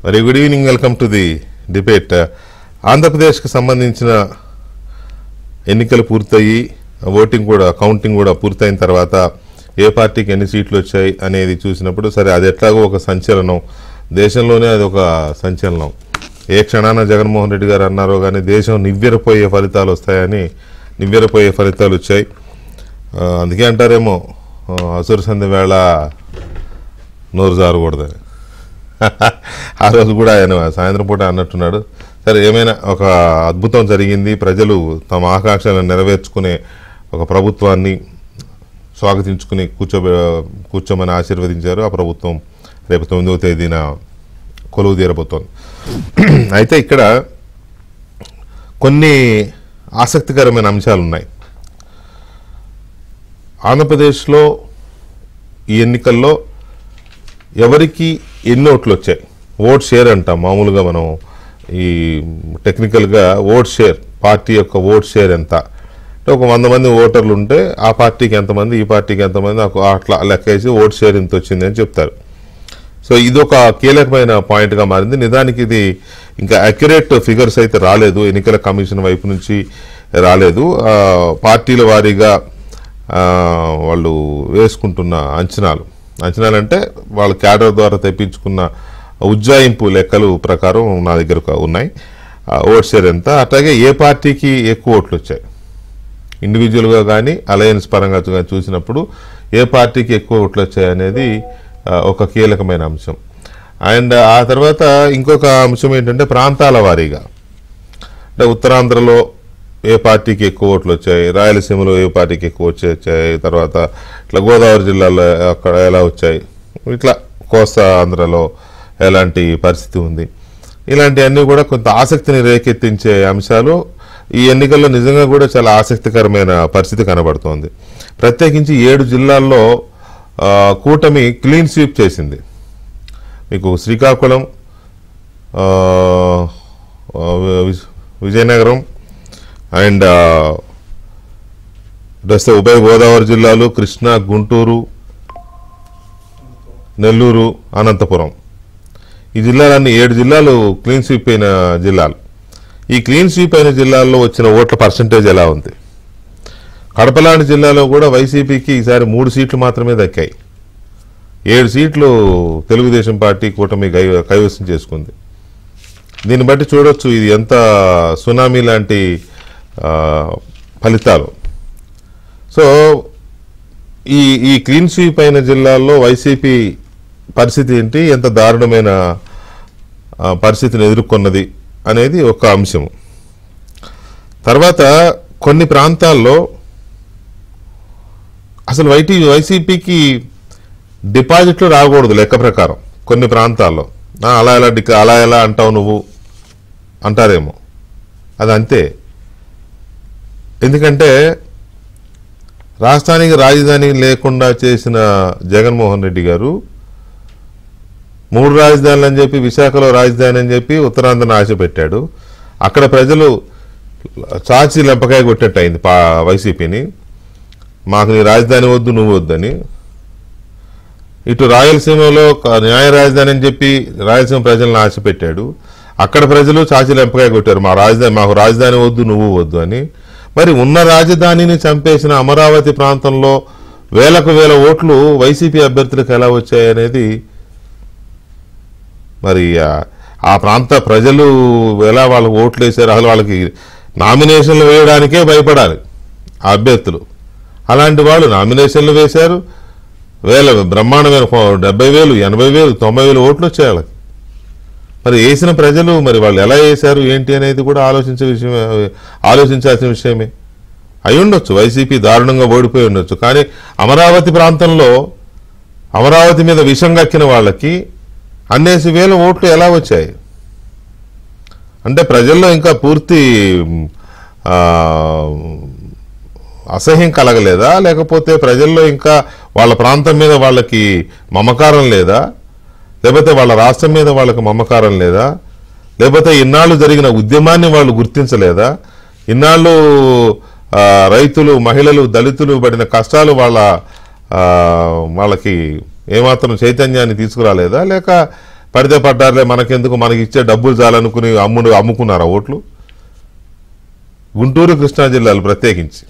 Very good evening, welcome to the debate. ఆంధ్రప్రదేశ్కి సంబంధించిన ఎన్నికలు పూర్తయి ఓటింగ్ కూడా కౌంటింగ్ కూడా పూర్తయిన తర్వాత ఏ పార్టీకి ఎన్ని సీట్లు వచ్చాయి అనేది చూసినప్పుడు సరే అది ఎట్లాగో ఒక సంచలనం, దేశంలోనే అది ఒక సంచలనం. ఏ క్షణాన జగన్మోహన్ రెడ్డి గారు అన్నారో కానీ దేశం నివ్వెరపోయే ఫలితాలు వస్తాయని నివ్వెరపోయే ఫలితాలు వచ్చాయి. అందుకే అంటారేమో అసుర సంధి వేళ నోరు జారకూడదని. ఆ రోజు కూడా ఆయన సాయంత్రం పూట అన్నట్టున్నాడు. సరే ఏమైనా ఒక అద్భుతం జరిగింది, ప్రజలు తమ ఆకాంక్షలను నెరవేర్చుకునే ఒక ప్రభుత్వాన్ని స్వాగతించుకుని కూర్చోమని ఆశీర్వదించారు. ఆ ప్రభుత్వం రేపు 9వ తేదీన కొలువు తీరబోతోంది. అయితే ఇక్కడ కొన్ని ఆసక్తికరమైన అంశాలు ఉన్నాయి. ఆంధ్రప్రదేశ్లో ఈ ఎన్నికల్లో ఎవరికి ఎన్ని ఓట్లు వచ్చాయి, ఓట్ షేర్ అంటాం మామూలుగా మనం, ఈ టెక్నికల్గా ఓట్ షేర్, పార్టీ యొక్క ఓట్ షేర్ ఎంత అంటే ఒక 100 మంది ఓటర్లు ఉంటే ఆ పార్టీకి ఎంతమంది, ఈ పార్టీకి ఎంతమంది, అట్లా లెక్కేసి ఓట్ షేర్ ఎంత వచ్చింది అని చెప్తారు. సో ఇది ఒక కీలకమైన పాయింట్గా మారింది. నిజానికి ఇది ఇంకా అక్యురేట్ ఫిగర్స్ అయితే రాలేదు, ఎన్నికల కమిషన్ వైపు నుంచి రాలేదు. పార్టీల వారీగా వాళ్ళు వేసుకుంటున్న అంచనాలు అంటే వాళ్ళ క్యాడర్ ద్వారా తెప్పించుకున్న ఉజ్జాయింపు లెక్కలు ప్రకారం నా దగ్గర ఉన్నాయి. ఓట్ షేర్ ఎంత, అట్లాగే ఏ పార్టీకి ఎక్కువ ఓట్లు వచ్చాయి, ఇండివిజువల్గా కానీ అలయన్స్ పరంగా చూసినప్పుడు ఏ పార్టీకి ఎక్కువ ఓట్లు వచ్చాయి అనేది ఒక కీలకమైన అంశం. అండ్ ఆ తర్వాత ఇంకొక అంశం ఏంటంటే ప్రాంతాల వారీగా, అంటే ఉత్తరాంధ్రలో ఏ పార్టీకి ఎక్కువ ఓట్లు వచ్చాయి, రాయలసీమలో ఏ పార్టీకి ఎక్కువ వచ్చాయి, తర్వాత ఇట్లా గోదావరి జిల్లాలో అక్కడ ఎలా వచ్చాయి, ఇట్లా కోస్తా ఆంధ్రలో ఎలాంటి పరిస్థితి ఉంది, ఇలాంటివన్నీ కూడా కొంత ఆసక్తిని రేకెత్తించే అంశాలు. ఈ ఎన్నికల్లో నిజంగా కూడా చాలా ఆసక్తికరమైన పరిస్థితి కనబడుతోంది. ప్రత్యేకించి 7 జిల్లాల్లో కూటమి క్లీన్ స్వీప్ చేసింది. మీకు శ్రీకాకుళం, విజయనగరం అండ్ ఉభయ గోదావరి జిల్లాలు, కృష్ణా, గుంటూరు, నెల్లూరు, అనంతపురం, ఈ జిల్లాలన్నీ 7 జిల్లాలు క్లీన్ స్వీప్ అయిన జిల్లాలు. ఈ క్లీన్ స్వీప్ అయిన జిల్లాల్లో వచ్చిన ఓట్ల పర్సంటేజ్ ఎలా ఉంది? కడప లాంటి జిల్లాలో కూడా వైసీపీకి ఈసారి 3 సీట్లు మాత్రమే దక్కాయి. 7 సీట్లు తెలుగుదేశం పార్టీ కూటమి కైవసం చేసుకుంది. దీన్ని బట్టి చూడొచ్చు ఇది ఎంత సునామీ లాంటి ఫలితాలు. సో ఈ క్లీన్ స్వీప్ అయిన జిల్లాల్లో వైసీపీ పరిస్థితి ఏంటి, ఎంత దారుణమైన పరిస్థితిని ఎదుర్కొన్నది అనేది ఒక అంశం. తర్వాత కొన్ని ప్రాంతాల్లో అసలు వైసీపీకి డిపాజిట్లు రాకూడదు లెక్క ప్రకారం. కొన్ని ప్రాంతాల్లో అలా ఎలా అంటావు నువ్వు అంటారేమో, అది అంతే. ఎందుకంటే రాష్ట్రానికి రాజధాని లేకుండా చేసిన జగన్మోహన్ రెడ్డి గారు 3 రాజధానులు అని చెప్పి, విశాఖలో రాజధాని అని చెప్పి ఉత్తరాంధ్రను ఆశ పెట్టాడు. అక్కడ ప్రజలు చాచి లెంపకాయ కొట్టినట్టు అయింది వైసీపీని. మాకు నీ రాజధాని వద్దు, నువ్వు వద్దని. ఇటు రాయలసీమలో న్యాయ రాజధాని అని చెప్పి రాయలసీమ ప్రజలను ఆశ పెట్టాడు. అక్కడ ప్రజలు చాచి లెంపకాయ కొట్టారు, మాకు రాజధాని వద్దు, నువ్వు వద్దు అని. మరి ఉన్న రాజధానిని చంపేసిన అమరావతి ప్రాంతంలో వేలకు వేల ఓట్లు వైసీపీ అభ్యర్థులకు ఎలా వచ్చాయనేది, మరి ఆ ప్రాంత ప్రజలు ఎలా వాళ్ళకు ఓట్లు వేశారు, అసలు వాళ్ళకి నామినేషన్లు వేయడానికే భయపడాలి ఆ అభ్యర్థులు. అలాంటి వాళ్ళు నామినేషన్లు వేశారు, బ్రహ్మాండమైన 70,000, 80,000, 90,000 ఓట్లు వచ్చాయి వాళ్ళకి. మరి వేసిన ప్రజలు మరి వాళ్ళు ఎలా వేశారు ఏంటి అనేది కూడా ఆలోచించాల్సిన విషయమే. అయి ఉండొచ్చు వైసీపీ దారుణంగా ఓడిపోయి ఉండొచ్చు, కానీ అమరావతి ప్రాంతంలో అమరావతి మీద విషం కక్కిన వాళ్ళకి అన్నేసి వేల ఓట్లు ఎలా వచ్చాయి అంటే ప్రజల్లో ఇంకా పూర్తి అసహ్యం కలగలేదా, లేకపోతే ప్రజల్లో ఇంకా వాళ్ళ ప్రాంతం మీద వాళ్ళకి మమకారం లేదా, లేకపోతే వాళ్ళ రాష్ట్రం మీద వాళ్ళకి మమకారం లేదా, లేకపోతే ఇన్నాళ్ళు జరిగిన ఉద్యమాన్ని వాళ్ళు గుర్తించలేదా, ఇన్నాళ్ళు రైతులు, మహిళలు, దళితులు పడిన కష్టాలు వాళ్ళకి ఏమాత్రం చైతన్యాన్ని తీసుకురాలేదా, లేక పడితే పడ్డారులే మనకెందుకు, మనకి ఇచ్చే డబ్బులు చాలనుకుని అమ్ముకున్నారా ఓట్లు? గుంటూరు కృష్ణా జిల్లాలు ప్రత్యేకించి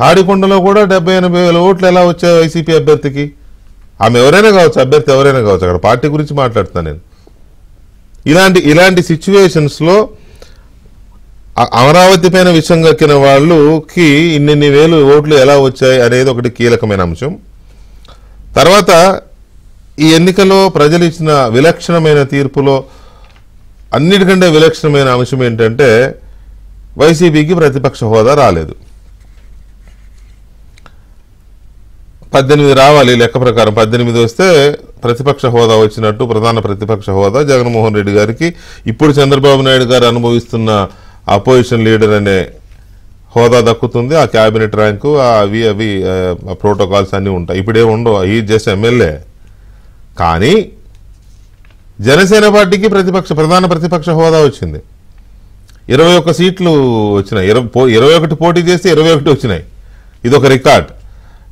తాడికొండలో కూడా 70-80 వేల ఓట్లు ఎలా వచ్చాయి వైసీపీ అభ్యర్థికి? ఆమె ఎవరైనా కావచ్చు, అభ్యర్థి ఎవరైనా కావచ్చు, అక్కడ పార్టీ గురించి మాట్లాడుతున్నాను నేను. ఇలాంటి సిచ్యువేషన్స్లో అమరావతి పైన విషయం కక్కిన వాళ్ళకి ఇన్ని వేలు ఓట్లు ఎలా వచ్చాయి అనేది ఒకటి కీలకమైన అంశం. తర్వాత ఈ ఎన్నికలో ప్రజలు ఇచ్చిన విలక్షణమైన తీర్పులో అన్నిటికంటే విలక్షణమైన అంశం ఏంటంటే వైసీపీకి ప్రతిపక్ష హోదా రాలేదు. 18 రావాలి లెక్క ప్రకారం. 18 వస్తే ప్రతిపక్ష హోదా వచ్చినట్టు. ప్రధాన ప్రతిపక్ష హోదా జగన్మోహన్ రెడ్డి గారికి, ఇప్పుడు చంద్రబాబు నాయుడు గారు అనుభవిస్తున్న అపోజిషన్ లీడర్ అనే హోదా దక్కుతుంది. ఆ క్యాబినెట్ ర్యాంకు అవి ప్రోటోకాల్స్ అన్నీ ఉంటాయి. ఇప్పుడేమి ఉండవు, ఈ జస్ట్ ఎమ్మెల్యే. కానీ జనసేన పార్టీకి ప్రధాన ప్రతిపక్ష హోదా వచ్చింది. 21 సీట్లు వచ్చినాయి. 21 పోటీ చేస్తే 21 వచ్చినాయి. ఇదొక రికార్డ్.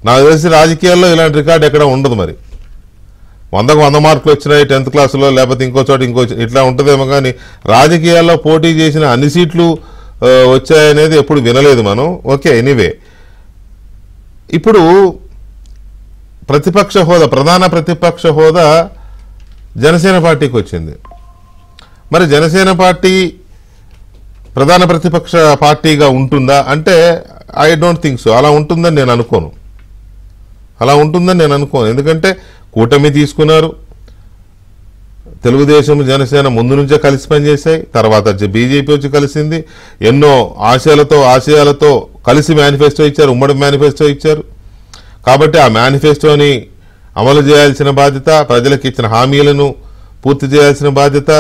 నాకు తెలిసి రాజకీయాల్లో ఇలాంటి రికార్డు ఎక్కడ ఉండదు. మరి 100కు 100 మార్కులు వచ్చినాయి 10th క్లాసులో, లేకపోతే ఇంకో చోట ఇట్లా ఉంటుందేమో. కానీ రాజకీయాల్లో పోటీ చేసిన అన్ని సీట్లు వచ్చాయనేది ఎప్పుడు వినలేదు మనం. ఓకే, ఎనీవే, ఇప్పుడు ప్రతిపక్ష హోదా, ప్రధాన ప్రతిపక్ష హోదా జనసేన పార్టీకి వచ్చింది. మరి జనసేన పార్టీ ప్రధాన ప్రతిపక్ష పార్టీగా ఉంటుందా అంటే ఐ డోంట్ థింక్ సో. అలా ఉంటుందని నేను అనుకోను. ఎందుకంటే కూటమి తీసుకున్నారు. తెలుగుదేశం జనసేన ముందు నుంచే కలిసి పనిచేశాయి. తర్వాత బీజేపీ వచ్చి కలిసింది. ఎన్నో ఆశయాలతో కలిసి మేనిఫెస్టో ఇచ్చారు, ఉమ్మడి మేనిఫెస్టో ఇచ్చారు. కాబట్టి ఆ మేనిఫెస్టోని అమలు చేయాల్సిన బాధ్యత, ప్రజలకు ఇచ్చిన హామీలను పూర్తి చేయాల్సిన బాధ్యత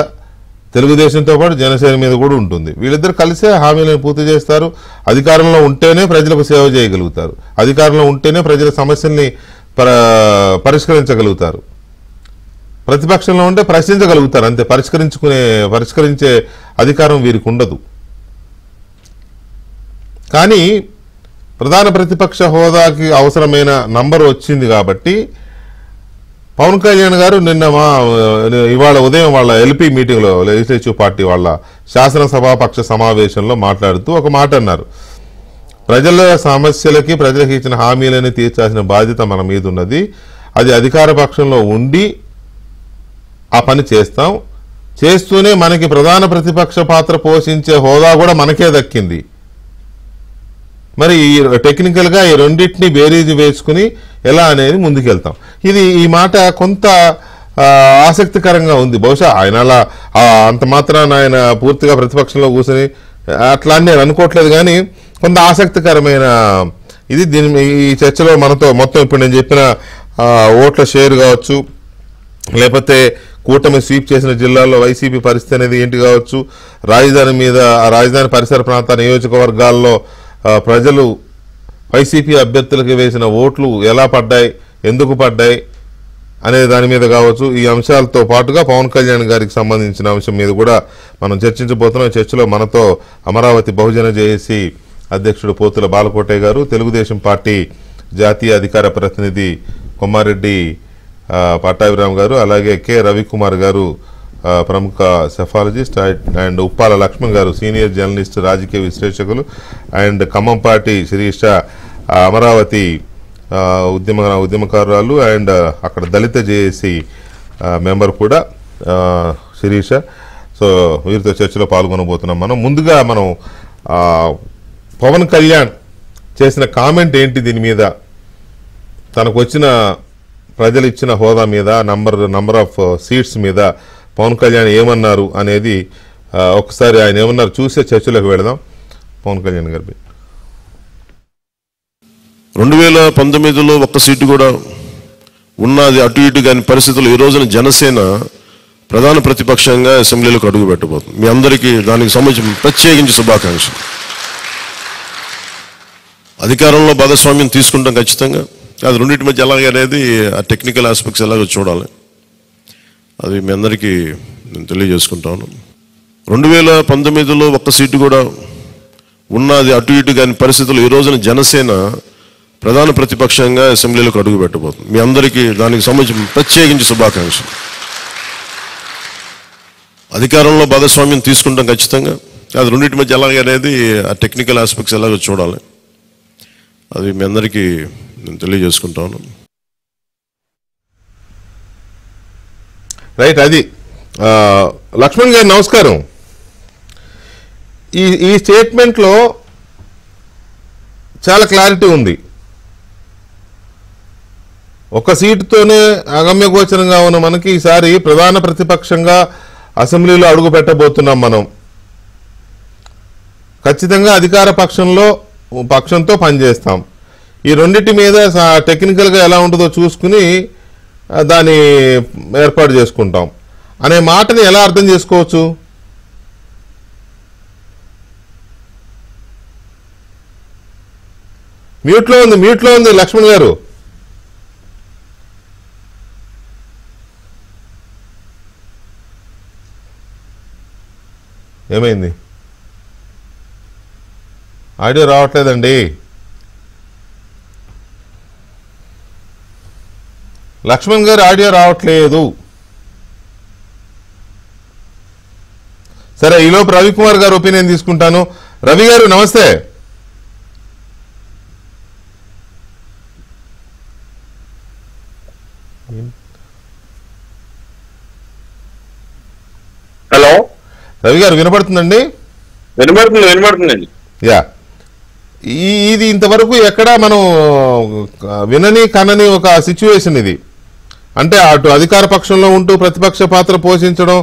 తెలుగుదేశంతో పాటు జనసేన మీద కూడా ఉంటుంది. వీళ్ళిద్దరు కలిసే హామీలను పూర్తి చేస్తారు. అధికారంలో ఉంటేనే ప్రజలకు సేవ చేయగలుగుతారు. అధికారంలో ఉంటేనే ప్రజల సమస్యల్ని పరిష్కరించగలుగుతారు. ప్రతిపక్షంలో ఉంటే ప్రశ్నించగలుగుతారు అంతే. పరిష్కరించే అధికారం వీరికి ఉండదు. కానీ ప్రధాన ప్రతిపక్ష హోదాకి అవసరమైన నంబర్ వచ్చింది కాబట్టి పవన్ కళ్యాణ్ గారు ఇవాళ ఉదయం వాళ్ళ ఎల్పీ మీటింగ్లో, లెజిస్లేటివ్ పార్టీ వాళ్ళ శాసనసభాపక్ష సమావేశంలో మాట్లాడుతూ ఒక మాట అన్నారు. ప్రజల సమస్యలకి, ప్రజలకు ఇచ్చిన హామీలని తీర్చాల్సిన బాధ్యత మన మీద ఉన్నది. అది అధికార పక్షంలో ఉండి ఆ పని చేస్తాం. చేస్తూనే మనకి ప్రధాన ప్రతిపక్ష పాత్ర పోషించే హోదా కూడా మనకే దక్కింది. మరి టెక్నికల్గా ఈ రెండింటిని బేరీజు వేసుకుని ఎలా అనేది ముందుకెళ్తాం. ఈ మాట కొంత ఆసక్తికరంగా ఉంది. బహుశా ఆయన అలా అంత మాత్రాన ఆయన పూర్తిగా ప్రతిపక్షంలో కూర్చొని అట్లా అని నేను అనుకోవట్లేదు. కానీ కొంత ఆసక్తికరమైన ఈ చర్చలో మనతో మొత్తం ఇప్పుడు నేను చెప్పిన ఓట్ల షేర్ కావచ్చు, లేకపోతే కూటమి స్వీప్ చేసిన జిల్లాల్లో వైసీపీ పరిస్థితి అనేది ఏంటి కావచ్చు, రాజధాని పరిసర ప్రాంత నియోజకవర్గాల్లో ప్రజలు వైసీపీ అభ్యర్థులకు వేసిన ఓట్లు ఎలా పడ్డాయి, ఎందుకు పడ్డాయి అనే దాని మీద కావచ్చు. ఈ అంశాలతో పాటుగా పవన్ కళ్యాణ్ గారికి సంబంధించిన అంశం మీద కూడా మనం చర్చించబోతున్నాం. చర్చలో మనతో అమరావతి బహుజన జేఏసీ అధ్యక్షుడు పోతుల బాలకోటయ్య గారు, తెలుగుదేశం పార్టీ జాతీయ అధికార ప్రతినిధి కొమ్మారెడ్డి పట్టాభిరామ్ గారు, అలాగే కె రవికుమార్ గారు ప్రముఖ సెఫాలజిస్ట్, అండ్ ఉప్పాల లక్ష్మణ్ గారు సీనియర్ జర్నలిస్ట్, రాజకీయ విశ్లేషకులు, అండ్ ఖమ్మం పార్టీ శిరీష అమరావతి ఉద్యమకారురాలు, అండ్ అక్కడ దళిత జేఏసీ మెంబర్ కూడా శిరీష. సో వీరితో చర్చలో పాల్గొనబోతున్నాం. ముందుగా మనం పవన్ కళ్యాణ్ చేసిన కామెంట్ ఏంటి, దీని మీద తనకు వచ్చిన ప్రజలు ఇచ్చిన హోదా మీద, నంబర్ ఆఫ్ సీట్స్ మీద పవన్ కళ్యాణ్ ఏమన్నారు అనేది ఒకసారి ఆయన ఏమన్నారు చూసే చర్చలోకి వెళదాం. పవన్ కళ్యాణ్ గారు 2019లో ఒక్క సీటు కూడా ఉన్నది అటు ఇటు కాని పరిస్థితులు ఈ రోజున జనసేన ప్రధాన ప్రతిపక్షంగా అసెంబ్లీలోకి అడుగు పెట్టబోతుంది. మీ అందరికీ దానికి సంబంధించి ప్రత్యేకించి శుభాకాంక్షలు. అధికారంలో భాగస్వామ్యం తీసుకుంటాం ఖచ్చితంగా. అది రెండింటి మధ్య ఎలాగ అనేది ఆ టెక్నికల్ ఆస్పెక్ట్స్ ఎలాగో చూడాలి. అది మీ అందరికీ నేను తెలియజేసుకుంటాను. 2019లో ఒక్క సీటు కూడా ఉన్నది అటు ఇటు కాని పరిస్థితులు ఈ రోజున జనసేన ప్రధాన ప్రతిపక్షంగా అసెంబ్లీలోకి అడుగు పెట్టబోతుంది. మీ అందరికీ దానికి సంబంధించి ప్రత్యేకించి శుభాకాంక్షలు. అధికారంలో భాగస్వామ్యం తీసుకుంటాం ఖచ్చితంగా. అది రెండింటి మధ్య ఎలాగ అనేది ఆ టెక్నికల్ ఆస్పెక్ట్స్ ఎలాగో చూడాలి. అది మీ అందరికీ నేను తెలియజేసుకుంటాను. రైట్. అది లక్ష్మణ్ గారు నమస్కారం. ఈ స్టేట్మెంట్లో చాలా క్లారిటీ ఉంది. ఒక సీటుతోనే అగమ్యగోచరంగా ఉన్న మనకి ఈసారి ప్రధాన ప్రతిపక్షంగా అసెంబ్లీలో అడుగు పెట్టబోతున్నాం. మనం ఖచ్చితంగా అధికార పక్షంతో పనిచేస్తాం. ఈ రెండింటి మీద టెక్నికల్గా ఎలా ఉంటుందో చూసుకుని దాన్ని ఏర్పాటు చేసుకుంటాం అనే మాటని ఎలా అర్థం చేసుకోవచ్చు? మ్యూట్లో ఉంది లక్ష్మణ్ గారు. ఏమైంది? ఆడియో రావట్లేదండి. లక్ష్మణ్ గారు ఆడియో రావట్లేదు. సరే, ఈలోపు రవికుమార్ గారు ఒపీనియన్ తీసుకుంటాను. రవి గారు నమస్తే. హలో రవి గారు వినపడుతుందండి? వినపడుతుందండి. యా, ఇది ఇంతవరకు ఎక్కడా మనం వినని కనని ఒక సిచ్యువేషన్ ఇది. అంటే అటు అధికార పక్షంలో ఉంటూ ప్రతిపక్ష పాత్ర పోషించడం,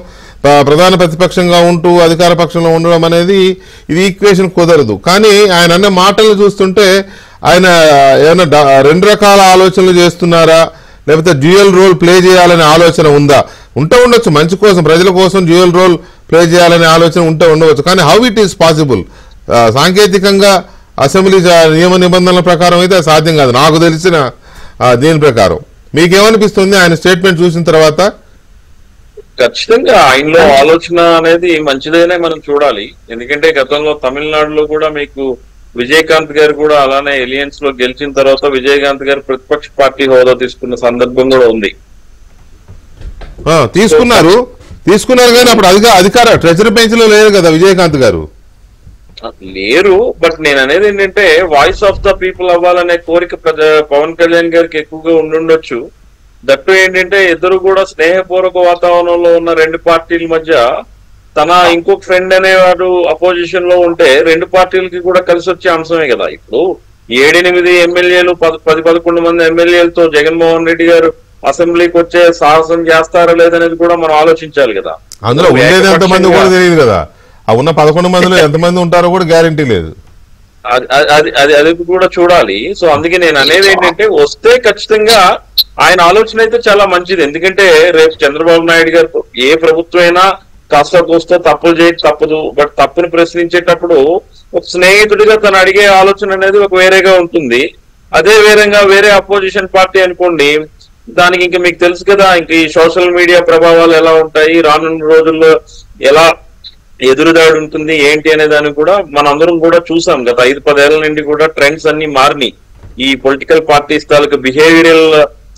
ప్రధాన ప్రతిపక్షంగా ఉంటూ అధికార పక్షంలో ఉండడం అనేది ఇది ఈక్వేషన్ కుదరదు. కానీ ఆయన అన్న మాటలు చూస్తుంటే ఆయన ఏమైనా రెండు రకాల ఆలోచనలు చేస్తున్నారా, లేకపోతే డ్యూయల్ రోల్ ప్లే చేయాలనే ఆలోచన ఉందా? ఉండొచ్చు, మంచి కోసం, ప్రజల కోసం డ్యూయల్ రోల్ ప్లే చేయాలనే ఆలోచన ఉండవచ్చు. కానీ హౌ ఇట్ ఈస్ పాసిబుల్? సాంకేతికంగా అసెంబ్లీ నియమ నిబంధనల ప్రకారం అయితే సాధ్యం కాదు నాకు తెలిసిన దీని ప్రకారం. మీకేమనిపిస్తుంది ఆయన స్టేట్మెంట్ చూసిన తర్వాత? ఖచ్చితంగా ఆయనలో ఆలోచన అనేది మంచిదైనా మనం చూడాలి. ఎందుకంటే గతంలో తమిళనాడులో కూడా మీకు విజయకాంత్ గారు కూడా అలానే ఎలియన్స్ లో గెలిచిన తర్వాత విజయకాంత్ గారు ప్రతిపక్ష పార్టీ హోదా తీసుకున్న సందర్భం కూడా ఉంది. తీసుకున్నారు కానీ అప్పుడు అధికార ట్రెజరీ బెంచ్ లో లేరు కదా విజయకాంత్ గారు. లేరు. బట్ నేను అనేది ఏంటంటే వాయిస్ ఆఫ్ ద పీపుల్ అవ్వాలనే కోరిక పవన్ కళ్యాణ్ గారికి ఎక్కువగా ఉండుండొచ్చు. దట్టు ఏంటంటే ఇద్దరు కూడా స్నేహపూర్వక వాతావరణంలో ఉన్న రెండు పార్టీల మధ్య తన ఇంకొక ఫ్రెండ్ అనేవాడు అపోజిషన్ లో ఉంటే రెండు పార్టీలకి కూడా కలిసి వచ్చే అంశమే కదా. ఇప్పుడు 7-8 ఎమ్మెల్యేలు 10-11 మంది ఎమ్మెల్యేలతో జగన్మోహన్ రెడ్డి గారు అసెంబ్లీకి వచ్చే సాహసం చేస్తారా లేదనేది కూడా మనం ఆలోచించాలి కదా. అందులో ఉండేది ఎంతమంది కూడా తెలియదు కదా. ఆ ఉన్న 11 మందిలో ఎంతమంది ఉంటారో కూడా గ్యారంటీ లేదు. అది కూడా చూడాలి. సో అందుకే నేను అనేది ఏంటంటే వస్తే ఖచ్చితంగా ఆయన ఆలోచన అయితే చాలా మంచిది. ఎందుకంటే రేపు చంద్రబాబు నాయుడు గారు ఏ ప్రభుత్వం అయినా కాస్త కోస్తో తప్పులు చేయక తప్పదు. బట్ తప్పును ప్రశ్నించేటప్పుడు ఒక స్నేహితుడిగా తను అడిగే ఆలోచన అనేది ఒక వేరేగా ఉంటుంది. అదే వేరే అపోజిషన్ పార్టీ అనుకోండి, దానికి ఇంకా మీకు తెలుసు కదా, ఇంక ఈ సోషల్ మీడియా ప్రభావాలు ఎలా ఉంటాయి, రానున్న రోజుల్లో ఎలా ఎదురుదాడి ఉంటుంది ఏంటి అనే దాన్ని కూడా మనందరం కూడా చూసాం. గత 5-10 ఏళ్ల నుండి కూడా ట్రెండ్స్ అన్ని మారినాయి. ఈ పొలిటికల్ పార్టీస్ తాలూకు బిహేవియరల్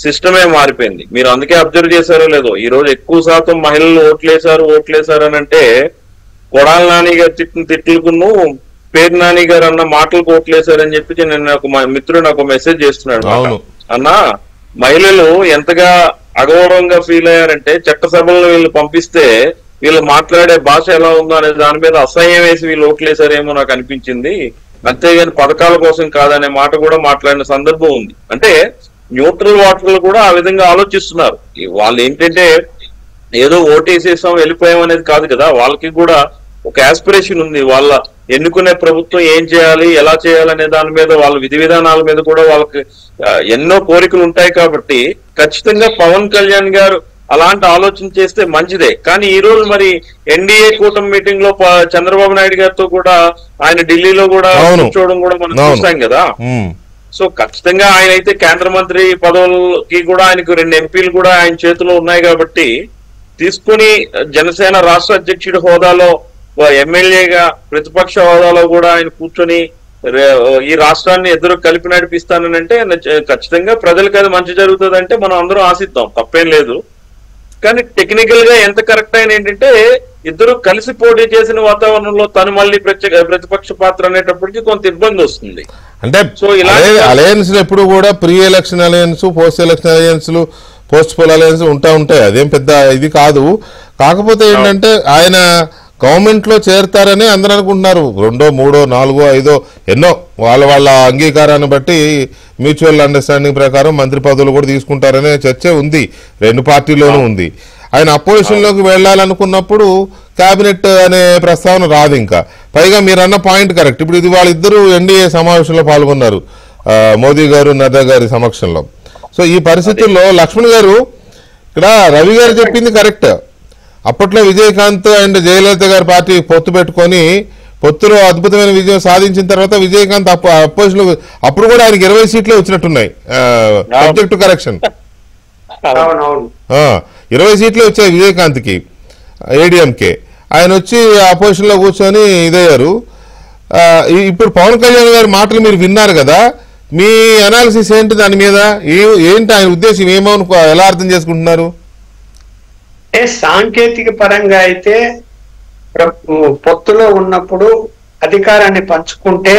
సిస్టమే మారిపోయింది. మీరు అందుకే అబ్జర్వ్ చేశారో లేదో, ఈ రోజు ఎక్కువ శాతం మహిళలు ఓట్లేశారు అని అంటే కొడాల నాని గారు తిట్లుకును పేరు నాని గారు అన్న మాటలకు ఓట్లేశారని చెప్పి నేను ఒక మిత్రుడు నాకు మెసేజ్ చేస్తున్నాడు. అన్నా, మహిళలు ఎంతగా అగౌరవంగా ఫీల్ అయ్యారంటే చట్టసభల్లో వీళ్ళు పంపిస్తే వీళ్ళు మాట్లాడే భాష ఎలా ఉందో అనే దాని మీద అసహ్యం వేసి వీళ్ళు ఓట్లేసారేమో నాకు అనిపించింది, అంతేగాని పథకాల కోసం కాదనే మాట కూడా మాట్లాడిన సందర్భం ఉంది. అంటే న్యూట్రల్ ఓటర్లు కూడా ఆ విధంగా ఆలోచిస్తున్నారు. వాళ్ళు ఏంటంటే ఏదో ఓటేసేసాం వెళ్ళిపోయాం అనేది కాదు కదా, వాళ్ళకి కూడా ఒక ఆస్పిరేషన్ ఉంది. వాళ్ళ ఎన్నుకునే ప్రభుత్వం ఏం చేయాలి, ఎలా చేయాలనే దాని మీద, వాళ్ళ విధి విధానాల మీద కూడా వాళ్ళకి ఎన్నో కోరికలు ఉంటాయి. కాబట్టి ఖచ్చితంగా పవన్ కళ్యాణ్ గారు అలాంటి ఆలోచన చేస్తే మంచిదే. కానీ ఈ రోజు మరి ఎన్డీఏ కూటమి మీటింగ్ లో చంద్రబాబు నాయుడు గారితో కూడా ఆయన ఢిల్లీలో కూడా కూర్చోవడం కూడా మనం చూసాం కదా. సో ఖచ్చితంగా ఆయన అయితే కేంద్ర మంత్రి పదవులకి కూడా ఆయనకు 2 ఎంపీలు కూడా ఆయన చేతిలో ఉన్నాయి కాబట్టి తీసుకుని జనసేన రాష్ట్ర అధ్యక్షుడి హోదాలో ఎమ్మెల్యేగా ప్రతిపక్ష హోదాలో కూడా ఆయన కూర్చొని ఈ రాష్ట్రాన్ని ఎదురు కలిపి నడిపిస్తానంటే ఖచ్చితంగా ప్రజలకు అది మంచి జరుగుతుందంటే మనం అందరం ఆశిద్దాం, తప్పేం లేదు. కానీ టెక్నికల్ గా ఎంత కరెక్ట్ అయిన ఏంటంటే ఇద్దరు కలిసి పోటీ చేసిన వాతావరణంలో తను మళ్ళీ ప్రతిపక్ష పాత్ర అనేటప్పటికి కొంత ఇబ్బంది వస్తుంది. అంటే సో ఇలా అలయన్స్ ఎప్పుడు కూడా pre election alliance, post election alliance, post poll alliance ఉంటాయి. అదేం పెద్ద ఇది కాదు. కాకపోతే ఏంటంటే ఆయన గవర్నమెంట్ లో చేరతారని అందరూ అనుకుంటున్నారు. 2, 3, 4, 5 ఎన్నో వాళ్ళ అంగీకారాన్ని బట్టి మ్యూచువల్ అండర్స్టాండింగ్ ప్రకారం మంత్రి పదవులు కూడా తీసుకుంటారనే చర్చ ఉంది, 2 పార్టీల్లోనూ ఉంది. ఆయన అపోజిషన్ లోకి వెళ్లాలనుకున్నప్పుడు కేబినెట్ అనే ప్రస్తావన రాదు. ఇంకా పైగా మీరు అన్న పాయింట్ కరెక్ట్. ఇప్పుడు ఇది వాళ్ళిద్దరూ ఎన్డీఏ సమావేశంలో పాల్గొన్నారు, మోదీ గారు, నడ్డా గారి సమక్షంలో. సో ఈ పరిస్థితుల్లో లక్ష్మణ్ గారు ఇక్కడ రవి గారు చెప్పింది కరెక్ట్. అప్పట్లో విజయకాంత్ అండ్ జయలలిత గారి పార్టీ పొత్తు పెట్టుకొని పొత్తులో అద్భుతమైన విజయం సాధించిన తర్వాత విజయకాంత్ అపోజిషన్ అప్పుడు కూడా ఆయనకి 20 సీట్లే వచ్చినట్టున్నాయి, సబ్జెక్ట్ టు కరెక్షన్. 20 సీట్లే వచ్చాయి విజయకాంత్ కి, ఏడీఎంకే. ఆయన వచ్చి అపోజిషన్ లో కూర్చొని ఇదయ్యారు. ఇప్పుడు పవన్ కళ్యాణ్ గారి మాటలు మీరు విన్నారు కదా, మీ అనాలిసిస్ ఏంటి దాని మీద? ఏంటి ఆయన ఉద్దేశం, ఏమో ఎలా అర్థం చేసుకుంటున్నారు? సాంకేతిక పరంగా అయితే పొత్తులో ఉన్నప్పుడు అధికారాన్ని పంచుకుంటే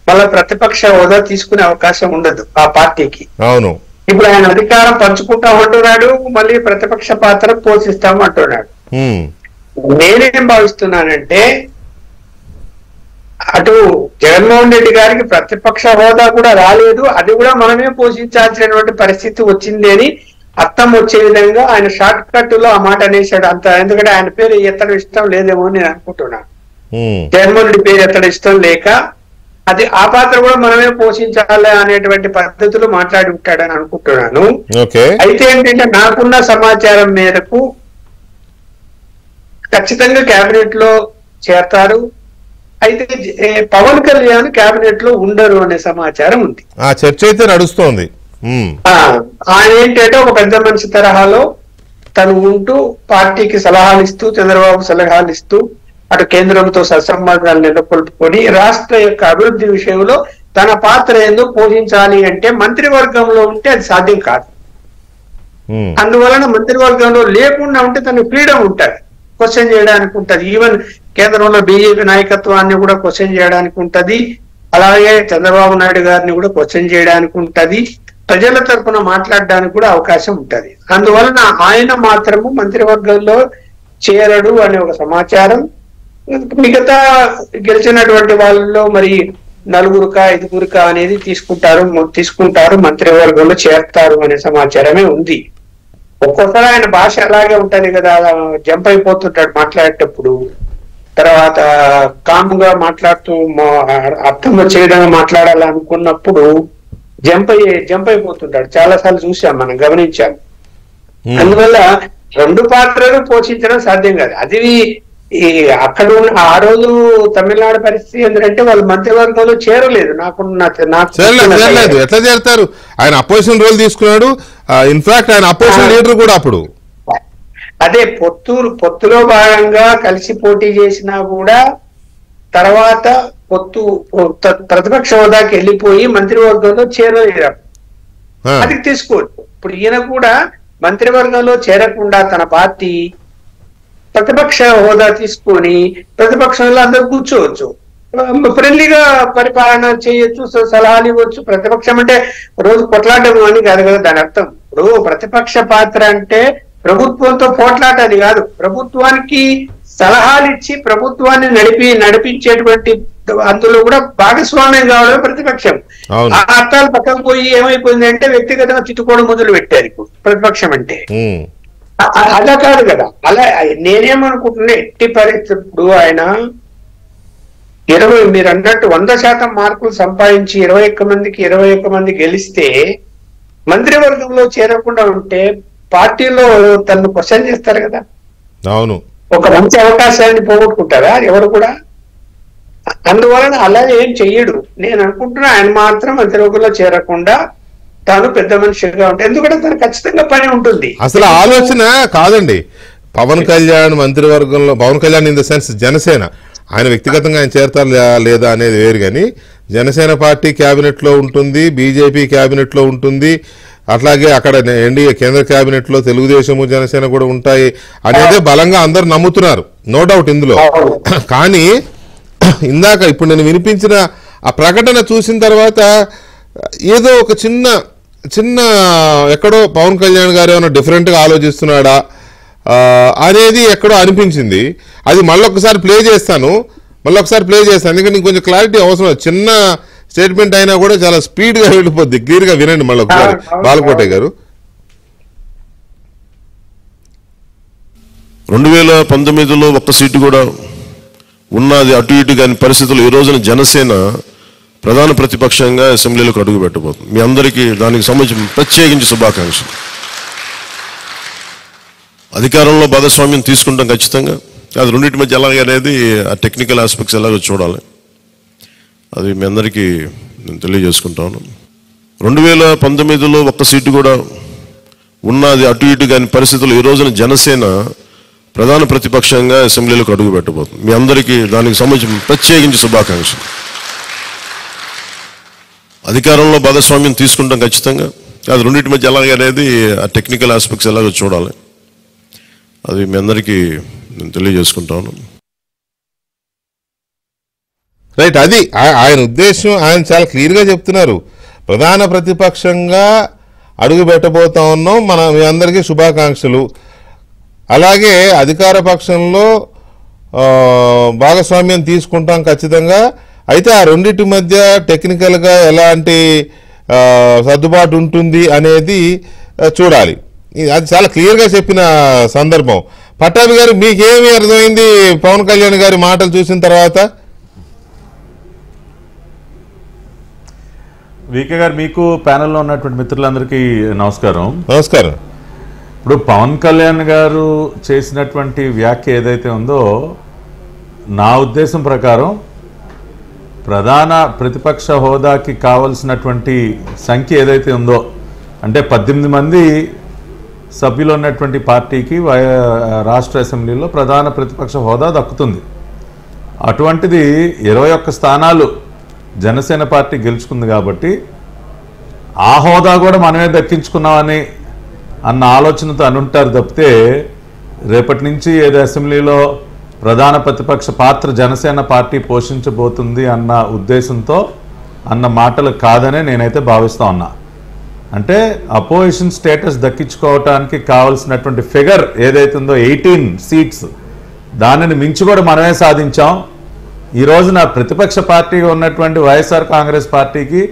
మళ్ళీ ప్రతిపక్ష హోదా తీసుకునే అవకాశం ఉండదు ఆ పార్టీకి. అవును. ఇప్పుడు ఆయన అధికారం పంచుకుంటాం అంటున్నాడు, మళ్ళీ ప్రతిపక్ష పాత్ర పోషిస్తాం అంటున్నాడు. నేనేం భావిస్తున్నానంటే అటు జగన్మోహన్ రెడ్డి గారికి ప్రతిపక్ష హోదా కూడా రాలేదు, అది కూడా మనమే పోషించాల్సినటువంటి పరిస్థితి వచ్చింది అని అర్థం వచ్చే విధంగా ఆయన షార్ట్ కట్ లో ఆ మాట అనేసాడు అంత. ఎందుకంటే ఆయన పేరు ఎత్తడం ఇష్టం లేదేమో అని నేను అనుకుంటున్నాను. జగన్మోహన్ రెడ్డి పేరు ఎత్తడం ఇష్టం లేక అది ఆ పాత్ర కూడా మనమే పోషించాలి అనేటువంటి పద్ధతులు మాట్లాడి ఉంటాడని అనుకుంటున్నాను. అయితే ఏంటంటే నాకున్న సమాచారం మేరకు ఖచ్చితంగా కేబినెట్ లో చేరతారు. అయితే పవన్ కళ్యాణ్ కేబినెట్ లో ఉండరు అనే సమాచారం ఉంది. ఆ చర్చ అయితే నడుస్తోంది. ఆయన ఏంటంటే ఒక పెద్ద మనిషి తరహాలో తను ఉంటూ పార్టీకి సలహాలు ఇస్తూ, చంద్రబాబు సలహాలు ఇస్తూ, అటు కేంద్రంతో సత్సంబంధాలు నెలకొల్పుకొని రాష్ట్ర యొక్క అభివృద్ధి విషయంలో తన పాత్ర ఏందో పోషించాలి అంటే మంత్రివర్గంలో ఉంటే అది సాధ్యం కాదు. అందువలన మంత్రివర్గంలో లేకుండా ఉంటే తనకు ఫ్రీడమ్ ఉంటుంది, క్వశ్చన్ చేయడానికి ఉంటది. ఈవెన్ కేంద్రంలో బీజేపీ నాయకత్వాన్ని కూడా క్వశ్చన్ చేయడానికి ఉంటది, అలాగే చంద్రబాబు నాయుడు గారిని కూడా క్వశ్చన్ చేయడానికి ఉంటది, ప్రజల తరఫున మాట్లాడడానికి కూడా అవకాశం ఉంటది. అందువలన ఆయన మాత్రము మంత్రివర్గంలో చేరడు అనే ఒక సమాచారం. మిగతా గెలిచినటువంటి వాళ్ళలో మరి 4 5 అనేది తీసుకుంటారు మంత్రివర్గంలో చేరతారు అనే సమాచారమే ఉంది. ఒక్కోసారి ఆయన భాష అలాగే ఉంటది కదా, జంప్ అయిపోతుంటాడు మాట్లాడేటప్పుడు. తర్వాత కామ్గా మాట్లాడుతూ అర్థం వచ్చే విధంగా మాట్లాడాలనుకున్నప్పుడు జంప్ అయిపోతుంటాడు. చాలా సార్లు చూసాం, మనం గమనించాం. అందువల్ల 2 పాత్రలు పోషించడం సాధ్యం కాదు. అది అక్కడ ఆ రోజు తమిళనాడు పరిస్థితి ఏంటంటే వాళ్ళు మంత్రివర్గంలో చేరలేదు. చేరలేదు. ఎట్లా చేరతారు? ఆయన అపోజిషన్ రోల్ తీసుకున్నాడు. ఇన్ఫాక్ట్ ఆయన అపోజిషన్ లీడర్ కూడా అప్పుడు. అదే పొత్తులో భాగంగా కలిసి పోటీ చేసినా కూడా తర్వాత ప్రతిపక్ష హోదాకి వెళ్ళిపోయి మంత్రివర్గంలో చేరలేదు. అది తీసుకోవచ్చు. ఇప్పుడు ఈయన కూడా మంత్రివర్గంలో చేరకుండా తన పార్టీ ప్రతిపక్ష హోదా తీసుకొని ప్రతిపక్షంలో అందరూ కూర్చోవచ్చు, ఫ్రెండ్లీగా పరిపాలన చేయొచ్చు, సలహాలు ఇవ్వచ్చు. ప్రతిపక్షం అంటే రోజు కొట్లాడడం అని కాదు కదా దాని అర్థం. ఇప్పుడు ప్రతిపక్ష పాత్ర అంటే ప్రభుత్వంతో పోట్లాటది కాదు, ప్రభుత్వానికి సలహాలు ఇచ్చి ప్రభుత్వాన్ని నడిపించేటువంటి అందులో కూడా భాగస్వామ్యం కావడమే ప్రతిపక్షం. ఆ అర్థాలు పక్కకు పోయి ఏమైపోయింది అంటే వ్యక్తిగతంగా తిట్టుకోవడం మొదలు పెట్టారు ఇప్పుడు ప్రతిపక్షం అంటే. అలా కాదు కదా. అలా నేనేమనుకుంటున్నా, ఎట్టి పరిస్థితులు ఆయన 20 మీరు అన్నట్టు 100% మార్కులు సంపాదించి 21 మంది గెలిస్తే మంత్రివర్గంలో చేరకుండా ఉంటే పార్టీలో తను క్వశ్చన్ చేస్తారు కదా. అవును. ఒక మంచి అవకాశాన్ని పోగొట్టుకుంటారా ఎవరు కూడా. అందువలన అలా ఏం చెయ్యడు. నేను అనుకుంటున్నా ఆయన మాత్రం మంత్రివర్గంలో చేరకుండా తాను పెద్ద మనిషిగా ఉంటాడు. ఎందుకంటే తను ఖచ్చితంగా పని ఉంటుంది. అసలు ఆలోచన కాదండి పవన్ కళ్యాణ్ మంత్రివర్గంలో, Pawan Kalyan in the sense Janasena, ఆయన వ్యక్తిగతంగా ఆయన చేరతారు లేదా అనేది వేరు, కానీ జనసేన పార్టీ క్యాబినెట్లో ఉంటుంది, బీజేపీ క్యాబినెట్లో ఉంటుంది, అట్లాగే అక్కడ ఎన్డీఏ కేంద్ర క్యాబినెట్లో తెలుగుదేశము జనసేన కూడా ఉంటాయి అనేది బలంగా అందరు నమ్ముతున్నారు, నో డౌట్ ఇందులో. కానీ ఇందాక ఇప్పుడు నేను వినిపించిన ఆ ప్రకటన చూసిన తర్వాత ఏదో ఒక చిన్న ఎక్కడో పవన్ కళ్యాణ్ గారు ఏమైనా డిఫరెంట్గా ఆలోచిస్తున్నాడా అనేది ఎక్కడో అనిపించింది. అది మళ్ళొకసారి ప్లే చేస్తాను, ఎందుకంటే ఇంకొంచెం క్లారిటీ అవసరం. చిన్న స్టేట్మెంట్ అయినా కూడా చాలా స్పీడ్గా వెళ్ళిపోద్ది. క్లియర్గా వినండి మళ్ళొకసారి బాలకోటయ్య గారు. 2019లో ఒక్క సీటు కూడా ఉన్నది అటు ఇటు కాని పరిస్థితులు ఈ రోజున జనసేన ప్రధాన ప్రతిపక్షంగా అసెంబ్లీలోకి అడుగు పెట్టబోతుంది. మీ అందరికీ దానికి సంబంధించి ప్రత్యేకించి శుభాకాంక్షలు. అధికారంలో భాగస్వామ్యం తీసుకుంటాం ఖచ్చితంగా. అది రెండింటి మధ్య ఎలాగ అనేది ఆ టెక్నికల్ ఆస్పెక్ట్స్ ఎలాగో చూడాలి. అది మీ అందరికీ నేను తెలియజేసుకుంటాను. 2019లో ఒక్క సీటు కూడా ఉన్నది అటు ఇటు కాని పరిస్థితులు ఈ రోజున జనసేన ప్రధాన ప్రతిపక్షంగా అసెంబ్లీలోకి అడుగు పెట్టబోతుంది. మీ అందరికీ దానికి సంబంధించి ప్రత్యేకించి శుభాకాంక్షలు. అధికారంలో భాగస్వామ్యం తీసుకుంటాం ఖచ్చితంగా. అది రెండింటి మధ్య ఎలాగ అనేది ఆ టెక్నికల్ ఆస్పెక్ట్స్ ఎలాగో చూడాలి. అది మీ అందరికీ నేను తెలియజేసుకుంటాను. రైట్, అది ఆయన ఉద్దేశం. ఆయన చాలా క్లియర్గా చెప్తున్నారు, ప్రధాన ప్రతిపక్షంగా అడుగు పెట్టబోతా ఉన్నాం, మీ అందరికీ శుభాకాంక్షలు. అలాగే అధికార పక్షంలో భాగస్వామ్యం తీసుకుంటాం ఖచ్చితంగా. అయితే ఆ రెండింటి మధ్య టెక్నికల్గా ఎలాంటి సర్దుబాటు ఉంటుంది అనేది చూడాలి. అది చాలా క్లియర్గా చెప్పిన సందర్భం. పట్టాభి గారు, మీకేమి అర్థమైంది పవన్ కళ్యాణ్ గారి మాటలు చూసిన తర్వాత? వికే గారు, మీకు ప్యానెల్లో ఉన్నటువంటి మిత్రులందరికీ నమస్కారం. నమస్కారం. ఇప్పుడు పవన్ కళ్యాణ్ గారు చేసినటువంటి వ్యాఖ్య ఏదైతే ఉందో, నా ఉద్దేశం ప్రకారం ప్రధాన ప్రతిపక్ష హోదాకి కావలసినటువంటి సంఖ్య ఏదైతే ఉందో, అంటే 18 మంది సభ్యులు ఉన్నటువంటి పార్టీకి రాష్ట్ర అసెంబ్లీలో ప్రధాన ప్రతిపక్ష హోదా దక్కుతుంది. అటువంటిది 21 స్థానాలు జనసేన పార్టీ గెలుచుకుంది కాబట్టి ఆ హోదా కూడా మనమే దక్కించుకున్నామని అన్న ఆలోచనతో అనుంటారు తప్పితే, రేపటి నుంచి ఏదో అసెంబ్లీలో ప్రధాన ప్రతిపక్ష పాత్ర జనసేన పార్టీ పోషించబోతుంది అన్న ఉద్దేశంతో అన్న మాటలు కాదనే నేనైతే భావిస్తా ఉన్నా. అంటే అపోజిషన్ స్టేటస్ దక్కించుకోవటానికి కావాల్సినటువంటి ఫిగర్ ఏదైతే ఉందో 18 సీట్స్, దానిని మించి కూడా మనమే సాధించాం. ఈ రోజున ప్రతిపక్ష పార్టీగా ఉన్నటువంటి వైఎస్ఆర్ కాంగ్రెస్ పార్టీకి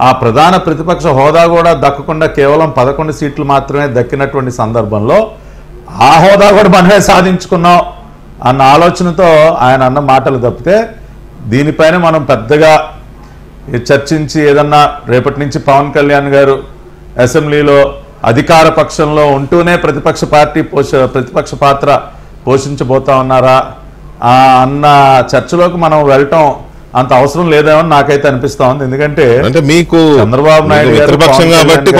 ఆ ప్రధాన ప్రతిపక్ష హోదా కూడా దక్కకుండా కేవలం 11 సీట్లు మాత్రమే దక్కినటువంటి సందర్భంలో ఆ హోదా కూడా మనమే సాధించుకున్నాం అన్న ఆలోచనతో ఆయన అన్న మాటలు తప్పితే, దీనిపైన మనం పెద్దగా చర్చించి ఏదన్నా రేపటి నుంచి పవన్ కళ్యాణ్ గారు అసెంబ్లీలో అధికార పక్షంలో ఉంటూనే ప్రతిపక్ష పాత్ర పోషించబోతా ఉన్నారా అన్న చర్చలోకి మనం వెళ్ళటం అంత అవసరం లేదేమో నాకైతే అనిపిస్తా ఉంది. ఎందుకంటే మీకు చంద్రబాబు నాయుడు మిత్రపక్షం కాబట్టి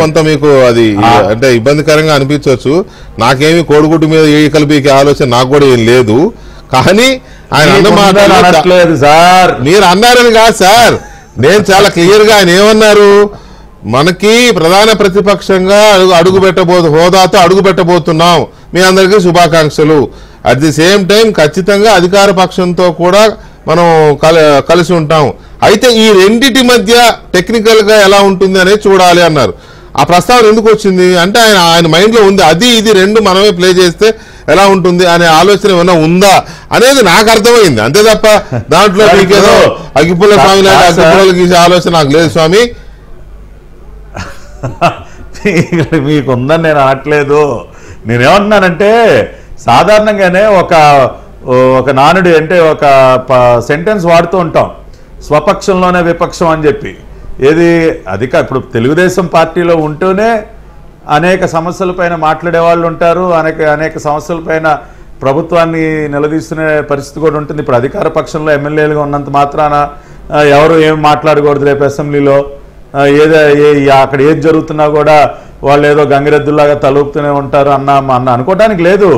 కొంత మీకు అది అంటే ఇబ్బందికరంగా అనిపించవచ్చు. నాకేమి కోడిగుడ్డు మీద ఏ కలిపి ఆలోచన నాకు కూడా ఏం లేదు. కానీ ఆయన అన్న మాట అనట్లేదు సార్, మీరు అన్నారని కాదు సార్, నేను చాలా క్లియర్ గా ఆయన ఏమన్నారు, మనకి ప్రధాన ప్రతిపక్షంగా హోదాతో అడుగు పెట్టబోతున్నాం, మీ అందరికీ శుభాకాంక్షలు. అట్ ది సేమ్ టైం ఖచ్చితంగా అధికార పక్షంతో కూడా మనం కలిసి ఉంటాం. అయితే ఈ రెండిటి మధ్య టెక్నికల్ గా ఎలా ఉంటుంది అనేది చూడాలి అన్నారు. ఆ ప్రస్తావన ఎందుకు వచ్చింది అంటే ఆయన మైండ్ లో ఉంది, అది ఇది రెండు మనమే ప్లే చేస్తే ఎలా ఉంటుంది అనే ఆలోచన ఏమైనా ఉందా అనేది నాకు అర్థమైంది. అంతే తప్ప దాంట్లో మీకేదో అగ్గిపుల్ల స్వామి లాంటి అగ్గిపుల్లలు గీసే ఆలోచన నాకు లేదు స్వామి. మీకుందని నేను అనట్లేదు. నేనేమంటున్నానంటే సాధారణంగానే ఒక నానుడి అంటే ఒక సెంటెన్స్ వాడుతూ ఉంటాం, స్వపక్షంలోనే విపక్షం అని చెప్పి. ఏది ఇప్పుడు తెలుగుదేశం పార్టీలో ఉంటూనే అనేక సమస్యలపైన మాట్లాడే వాళ్ళు ఉంటారు, అనేక సమస్యలపైన ప్రభుత్వాన్ని నిలదీస్తున్న పరిస్థితి కూడా ఉంటుంది. ఇప్పుడు అధికార పక్షంలో ఎమ్మెల్యేలుగా ఉన్నంత మాత్రాన ఎవరు ఏం మాట్లాడకూడదు రేపు అసెంబ్లీలో, అక్కడ ఏది జరుగుతున్నా కూడా వాళ్ళు ఏదో గంగిరెద్దులాగా తలూపుతూనే ఉంటారు అన్న అనుకోవడానికి లేదు.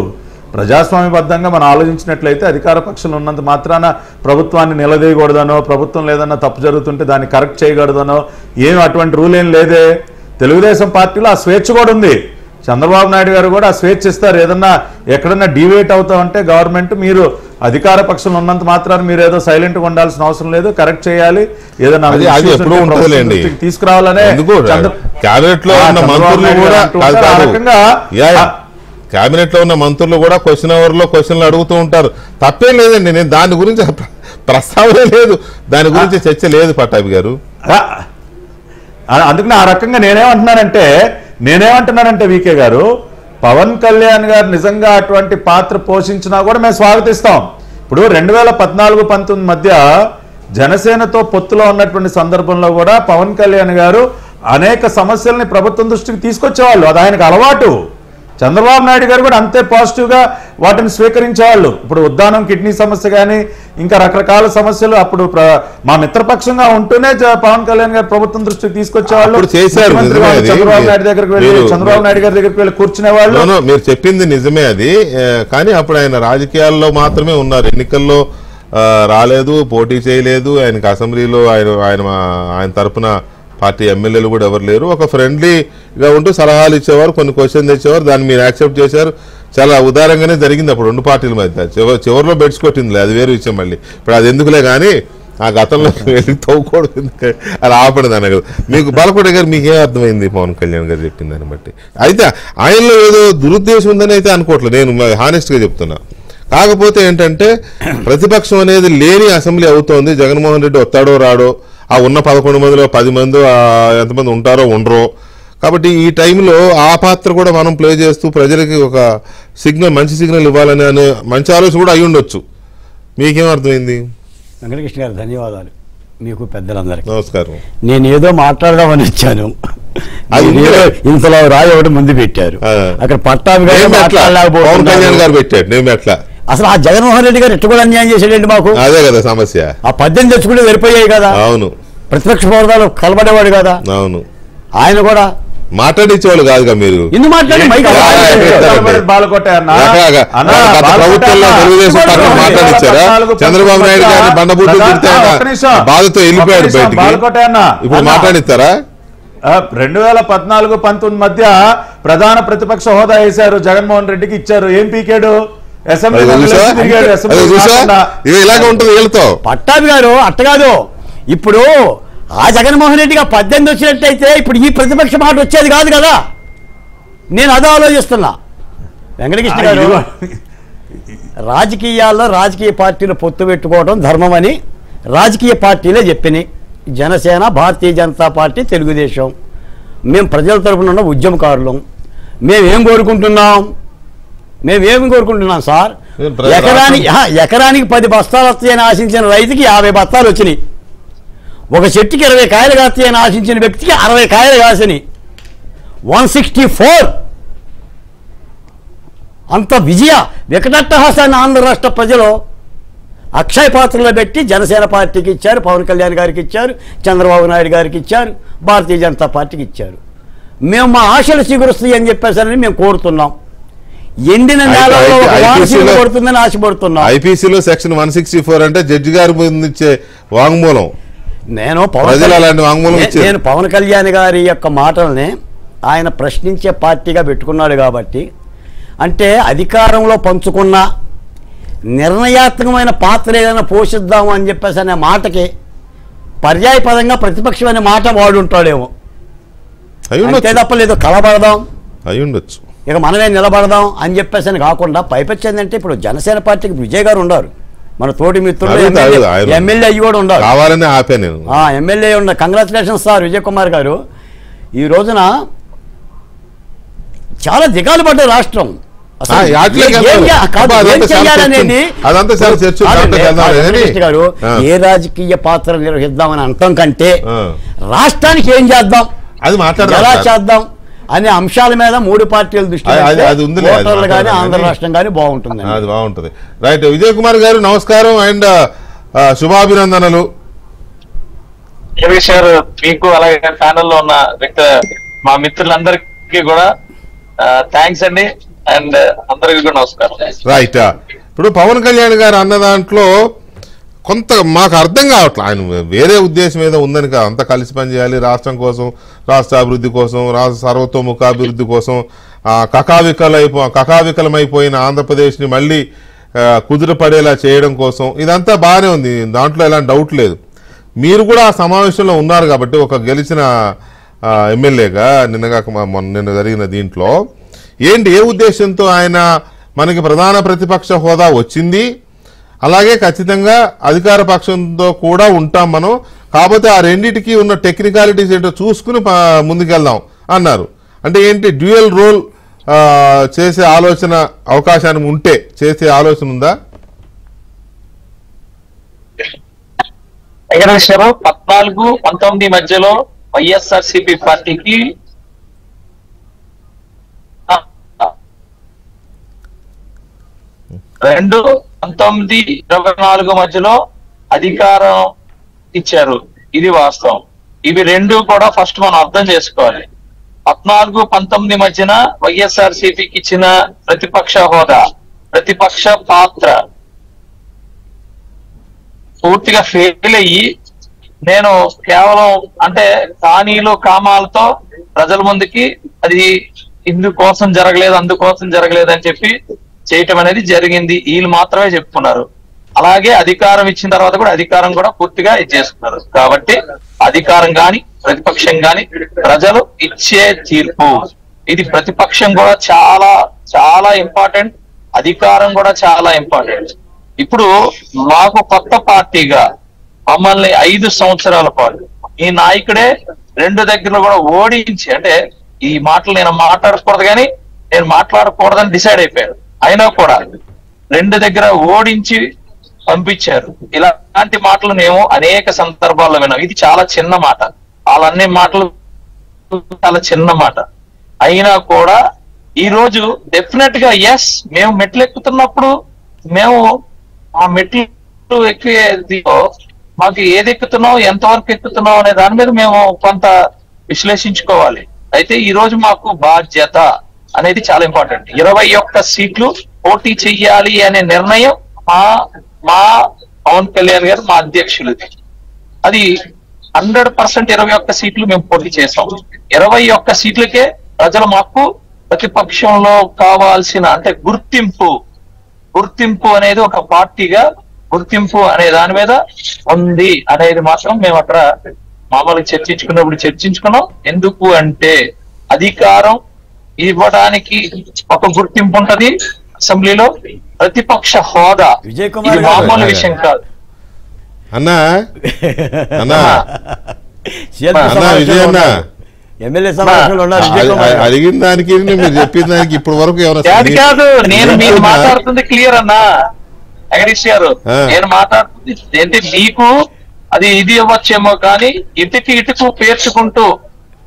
ప్రజాస్వామ్యబద్ధంగా మనం ఆలోచించినట్లయితే అధికార పక్షంలో ఉన్నంత మాత్రాన ప్రభుత్వాన్ని నిలదీయకూడదనో, ప్రభుత్వం లేదన్నా తప్పు జరుగుతుంటే దాన్ని కరెక్ట్ చేయకూడదనో ఏం అటువంటి రూల్ ఏం లేదే. తెలుగుదేశం పార్టీలో ఆ స్వేచ్ఛ కూడా ఉంది. చంద్రబాబు నాయుడు గారు కూడా ఆ స్వేచ్ఛ ఇస్తారు. ఏదన్నా ఎక్కడన్నా డివేట్ అవుతామంటే గవర్నమెంట్ మీరు అధికార పక్షంలో ఉన్నంత మాత్రాన్ని మీరు ఏదో సైలెంట్గా ఉండాల్సిన అవసరం లేదు, కరెక్ట్ చేయాలి, ఏదైనా తీసుకురావాలనే క్యాబినెట్ లో ఉన్న మంత్రులు కూడా క్యాబినెట్ లో ఉన్న మంత్రులు కూడా క్వశ్చన్ అవర్ లో క్వశ్చన్లు అడుగుతూ ఉంటారు. తప్పేం లేదండి, నేను దాని గురించి ప్రస్తావనే లేదు, దాని గురించి చర్చ లేదు పట్టాభి గారు. అందుకని ఆ రకంగా నేనేమంటున్నానంటే వికే గారు, పవన్ కళ్యాణ్ గారు నిజంగా అటువంటి పాత్ర పోషించినా కూడా మేము స్వాగతిస్తాం. ఇప్పుడు 2014-19 మధ్య జనసేనతో పొత్తులో ఉన్నటువంటి సందర్భంలో కూడా పవన్ కళ్యాణ్ గారు అనేక సమస్యల్ని ప్రభుత్వం దృష్టికి తీసుకొచ్చేవాళ్ళు. అది ఆయనకు అలవాటు. చంద్రబాబు నాయుడు గారు కూడా అంతే పాజిటివ్గా వాటిని స్వీకరించేవాళ్ళు. ఇప్పుడు ఉద్దానం కిడ్నీ సమస్య కానీ ఇంకా రకరకాల సమస్యలు అప్పుడు మా మిత్రపక్షంగా ఉంటూనే పవన్ కళ్యాణ్ గారు ప్రభుత్వం దృష్టికి తీసుకొచ్చేవాళ్ళు. చంద్రబాబు నాయుడు దగ్గరికి వెళ్ళి చంద్రబాబు నాయుడు గారి దగ్గరికి వెళ్ళి కూర్చునేవాళ్ళు. మీరు చెప్పింది నిజమే అది, కానీ అప్పుడు ఆయన రాజకీయాల్లో మాత్రమే ఉన్నారు, ఎన్నికల్లో రాలేదు, పోటీ చేయలేదు. ఆయనకి అసెంబ్లీలో ఆయన తరఫున పార్టీ ఎమ్మెల్యేలు కూడా ఎవరు లేరు. ఒక ఫ్రెండ్లీగా ఉంటూ సలహాలు ఇచ్చేవారు, కొన్ని క్వశ్చన్ తెచ్చేవారు, దాన్ని మీరు యాక్సెప్ట్ చేశారు. చాలా ఉదారంగానే జరిగింది అప్పుడు రెండు పార్టీల మధ్య. చివరిలో బెడ్స్ కొట్టిందిలే, అది వేరు విషయం. మళ్ళీ ఇప్పుడు అది ఎందుకులే కానీ ఆ గతంలో వెళ్ళి తవ్వుకోవడం అది ఆపడదు అన్న కదా. మీకు బాలకోట గారు మీకేం అర్థమైంది పవన్ కళ్యాణ్ గారు చెప్పిన దాన్ని బట్టి? అయితే ఆయనలో ఏదో దురుద్దేశం ఉందని అయితే అనుకోవట్లేదు, నేను హానెస్ట్గా చెప్తున్నా. కాకపోతే ఏంటంటే ప్రతిపక్షం అనేది లేని అసెంబ్లీ అవుతోంది. జగన్మోహన్ రెడ్డి వస్తాడో రాడో, ఆ ఉన్న 11 మందిలో 10 మంది ఎంతమంది ఉంటారో ఉండరో. కాబట్టి ఈ టైంలో ఆ పాత్ర కూడా మనం ప్లే చేస్తూ ప్రజలకి ఒక సిగ్నల్, మంచి సిగ్నల్ ఇవ్వాలని అనే మంచి ఆలోచన కూడా అయి ఉండొచ్చు. మీకేం అర్థమైంది? వెంకటకృష్ణ గారు ధన్యవాదాలు మీకు పెద్దలందరికీ. నమస్కారం. నేను ఏదో మాట్లాడదామని వచ్చాను, ఇంతలో రాయి ఒకటి ముందు పెట్టారు. అక్కడ పట్టాభి పవన్ కళ్యాణ్ గారు పెట్టాడు, నేను ఎట్లా అసలు ఆ జగన్మోహన్ రెడ్డి గారు ఎట్టు కూడా అన్యాయం చేసాడండి మాకు. అదే కదా సమస్య. ఆ 18 తెచ్చుకుంటే వెళ్ళిపోయాయి కదా. అవును, ప్రతిపక్ష హోదాలో కలబడేవాడు కదా. అవును, ఆయన కూడా మాట్లాడించేవాళ్ళు కాదుగా మీరు. ఎందుకు మాట్లాడి ప్రభుత్వంలో తెలుగుదేశం పార్టీ మాట్లాడించారా? చంద్రబాబు నాయుడు గారిని బండబూతులు తిడితే బాధతో వెళ్ళిపోయాడు బయటికి, ఇప్పుడు మాట్లాడిస్తారా? 2014-19 మధ్య ప్రధాన ప్రతిపక్ష హోదా వేశారు, జగన్మోహన్ రెడ్డికి ఇచ్చారు. ఏం పీకాడు? ఇలాగే ఉంటుంది వీళ్ళతో. పట్టాభి గారు అట్టగాదు. ఇప్పుడు ఆ జగన్మోహన్ రెడ్డిగా 18 వచ్చినట్టయితే ఇప్పుడు ఈ ప్రతిపక్ష మాట వచ్చేది కాదు కదా. నేను అదే ఆలోచిస్తున్నా. వెంకటకృష్ణ గారు, రాజకీయాల్లో రాజకీయ పార్టీలు పొత్తు పెట్టుకోవడం ధర్మం అని రాజకీయ పార్టీలే చెప్పినాయి. జనసేన, భారతీయ జనతా పార్టీ, తెలుగుదేశం. మేము ప్రజల తరఫున ఉన్న ఉద్యమకారులం. మేమేం కోరుకుంటున్నాం సార్? ఎకరానికి 10 బస్తాలు వస్తాయని ఆశించిన రైతుకి 50 బస్తాలు వచ్చినాయి. ఒక చెట్టుకి 20 కాయలు కాస్తాయని ఆశించిన వ్యక్తికి 60 కాయలు కాసినాయి. 164. అంత వికటట్టహాసాన్ని ఆంధ్ర రాష్ట్ర ప్రజలు అక్షయ పాత్రలో పెట్టి జనసేన పార్టీకి ఇచ్చారు, పవన్ కళ్యాణ్ గారికి ఇచ్చారు, చంద్రబాబు నాయుడు గారికి ఇచ్చారు, భారతీయ జనతా పార్టీకి ఇచ్చారు. మేము మా ఆశలు చిగురుస్తాయి అని చెప్పేసరి మేము కోరుతున్నాం. ఎండిన నేలలో పడుతుందని ఆశపడుతున్నాం. ఐపీసీలో సెక్షన్ 164 అంటే జడ్జి గారి ముందు ఇచ్చే వాంగ్మూలం. నేను పవన్ కళ్యాణ్ గారి యొక్క మాటల్ని ఆయన ప్రశ్నించే పార్టీగా పెట్టుకున్నాడు కాబట్టి, అంటే అధికారంలో పంచుకున్న నిర్ణయాత్మకమైన పాత్ర ఏదైనా పోషిద్దాము అని చెప్పేసి అనే మాటకి పర్యాయపదంగా ప్రతిపక్షం అనే మాట వాడుంటాడేమో. అంతే తప్ప లేదు కలబడదాం, అయ్యుండొచ్చు, ఇక మనమే నిలబడదాం అని చెప్పేసి అని కాకుండా పైపెచ్చి ఏంటంటే ఇప్పుడు జనసేన పార్టీకి విజయ్ గారు ఉన్నారు, మన తోటి మిత్రులు ఎమ్మెల్యే అయ్యి కూడా ఉన్నారు. కావాలని ఆపే నేను ఎమ్మెల్యే ఉన్నారు. కంగ్రాచులేషన్స్ సార్ విజయ్ కుమార్ గారు. ఈ రోజున చాలా దిగాలు పడ్డ రాష్ట్రం. గారు ఏ రాజకీయ పాత్ర నిర్వహిద్దామని అంటాం కంటే రాష్ట్రానికి ఏం చేద్దాం, ఎలా చేద్దాం అనే అంశాల మీద 3 పార్టీల దృష్టి కానీ ఆంధ్ర రాష్ట్రం కానీ బాగుంటుంది. అది బాగుంటుంది. రైట్, విజయ్ కుమార్ గారు నమస్కారం అండ్ శుభాభినందనలు. మీకు అలాగే ప్యానెల్లో ఉన్న మా మిత్రులందరికీ కూడా థ్యాంక్స్ అండి. అండ్ అందరికీ కూడా నమస్కారం. రైట్. ఇప్పుడు పవన్ కళ్యాణ్ గారు అన్న దాంట్లో కొంత మాకు అర్థం కావట్లేదు. ఆయన వేరే ఉద్దేశం ఏదో ఉందని కాదు, అంతా కలిసి పనిచేయాలి రాష్ట్రం కోసం, రాష్ట్ర అభివృద్ధి కోసం, రాష్ట్ర సర్వతోముఖాభివృద్ధి కోసం, కకావికలమైపోయిన ఆంధ్రప్రదేశ్ని మళ్ళీ కుదురపడేలా చేయడం కోసం ఇదంతా బాగానే ఉంది, దాంట్లో ఎలాంటి డౌట్ లేదు. మీరు కూడా ఆ సమావేశంలో ఉన్నారు కాబట్టి ఒక గెలిచిన ఎమ్మెల్యేగా నిన్న జరిగిన దీంట్లో ఏంటి ఏ ఉద్దేశంతో ఆయన మనకి ప్రధాన ప్రతిపక్ష హోదా వచ్చింది, అలాగే ఖచ్చితంగా అధికార పక్షంతో కూడా ఉంటాం మనం, కాకపోతే ఆ రెండింటికి ఉన్న టెక్నికాలిటీస్ ఏంటో చూసుకుని ముందుకెళ్దాం అన్నారు. అంటే ఏంటి డ్యూయల్ రోల్ చేసే ఆలోచన అవకాశాన్ని ఉంటే చేసే ఆలోచన ఉందా? 14-19 మధ్యలో వైఎస్ఆర్సీపీ పార్టీకి 19-24 మధ్యలో అధికారం ఇచ్చారు, ఇది వాస్తవం. ఇవి రెండు కూడా ఫస్ట్ మనం అర్థం చేసుకోవాలి. 14-19 మధ్యన వైఎస్ఆర్సీపీకి ఇచ్చిన ప్రతిపక్ష హోదా, ప్రతిపక్ష పాత్ర పూర్తిగా ఫెయిల్ అయ్యి నేను కేవలం అంటే కానీలు కామాలతో ప్రజల ముందుకి అది ఇందుకోసం జరగలేదు అందుకోసం జరగలేదు అని చెప్పి చేయటం అనేది జరిగింది. వీళ్ళు మాత్రమే చెప్పుకున్నారు. అలాగే అధికారం ఇచ్చిన తర్వాత కూడా అధికారం కూడా పూర్తిగా ఇచ్చేసుకున్నారు. కాబట్టి అధికారం గాని ప్రతిపక్షం గాని ప్రజలు ఇచ్చే తీర్పు, ఇది ప్రతిపక్షం కూడా చాలా చాలా ఇంపార్టెంట్, అధికారం కూడా చాలా ఇంపార్టెంట్. ఇప్పుడు మాకు కొత్త పార్టీగా మమ్మల్ని 5 సంవత్సరాల పాటు ఈ నాయకుడే 2 దగ్గర కూడా ఓడించి, అంటే ఈ మాటలు నేను మాట్లాడకూడదు కానీ నేను మాట్లాడకూడదని డిసైడ్ అయిపోయాను, అయినా కూడా 2 దగ్గర ఓడించి పంపించారు. ఇలాంటి మాటలు మేము అనేక సందర్భాల్లో విన్నాం. ఇది చాలా చిన్న మాట, వాళ్ళన్ని మాటలు చాలా చిన్న మాట. అయినా కూడా ఈ రోజు డెఫినెట్ గా ఎస్, మేము మెట్లు ఎక్కుతున్నప్పుడు మేము ఆ మెట్లు ఎక్కే మాకు ఏది ఎక్కుతున్నాం ఎంతవరకు ఎక్కుతున్నాం అనే దాని మీద మేము కొంత విశ్లేషించుకోవాలి. అయితే ఈ రోజు మాకు బాధ్యత అనేది చాలా ఇంపార్టెంట్. 21 సీట్లు పోటీ చెయ్యాలి అనే నిర్ణయం మా పవన్ కళ్యాణ్ గారు మా అధ్యక్షులది. అది 100% 21 సీట్లు మేము పోటీ చేసాం. 21 సీట్లకే ప్రజలు మాకు ప్రతిపక్షంలో కావాల్సిన అంటే గుర్తింపు అనేది ఒక పార్టీగా గుర్తింపు అనే దాని మీద ఉంది అనేది మాత్రం మేము అక్కడ మామూలుగా చర్చించుకున్నాం. ఎందుకు అంటే అధికారం ఇవ్వడానికి ఒక గుర్తింపు ఉంటది అసెంబ్లీలో, ప్రతిపక్ష హోదా ఇది మామూలు విషయం కాదు. అన్నా విజయ్ అన్న అడిగిన దానికి మీరు చెప్పిన దానికి ఇప్పటి వరకు కాదు, నేను మీరు మాట్లాడుతుంది క్లియర్ అన్నా జగదీష్ గారు, నేను మాట్లాడుతుంది ఏంటి మీకు అది ఇది ఇవ్వచ్చేమో కానీ ఇటుకు పేర్చుకుంటూ